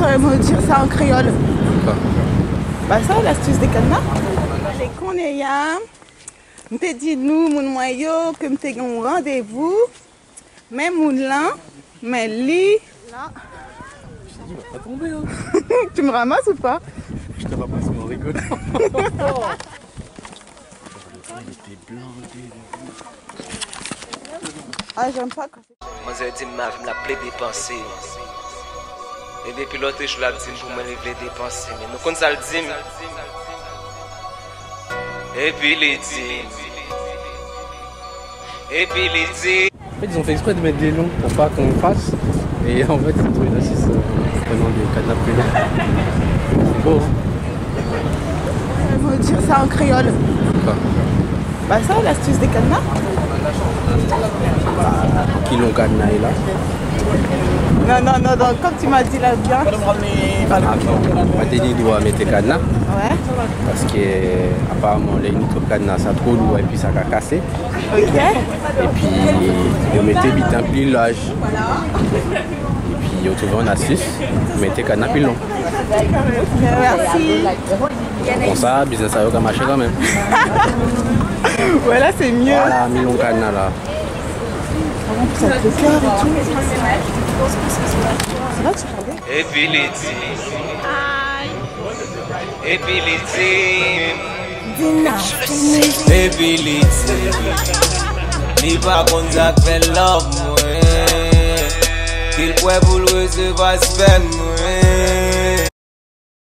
saurais me dire ça en créole. Quoi? Bah ça, l'astuce des cadenas. Les connaissants, je t'ai dit nous, mon moyen, que je t'ai un rendez-vous. Mais mon là, mais lui, là. Je t'ai dit, il va pas tomber, hein. Tu me ramasses ou pas? Je te ramasse, mais en rigolant. Il était blindé. Ah, j'aime pas quand c'est... Moi, j'ai dit, ma vie, la plaie dépenser. Et depuis l'autre, je l'ai dit pour me lever dépenser. Mais nous, quand ça le dit, et puis les dit, et puis les dit. En fait, ils ont fait exprès de mettre des longs pour pas qu'on fasse. Et en fait, ils ont trouvé la 6 prenant des cadenas plus longs. C'est beau, hein? Je saurais me dire ça en créole. Quoi? Bah ça, l'astuce des cadenas. Qui l'ont cadenas est là. Non, comme tu m'as dit là bien. Attends, Madeni doit mettre des cadenas. Ouais. Parce que apparemment les autres cadenas ça trop lourd et puis ça va casser. Ok. Et puis ils mettaient vite un plillage. Et puis ils ont trouvé une astuce, ils mettaient cadenas plus long. Merci. Pour ça, business a marché quand même. Ouais, là c'est mieux. Voilà, mis long cadenas là. Ça te fait peur et tout. C'est là que tu regardais. Et puis les dit, et puis les dit, et puis les dit, ni pas qu'on a fait love, moi. Qu'il pouvait pour le recevoir, c'est fait, moi.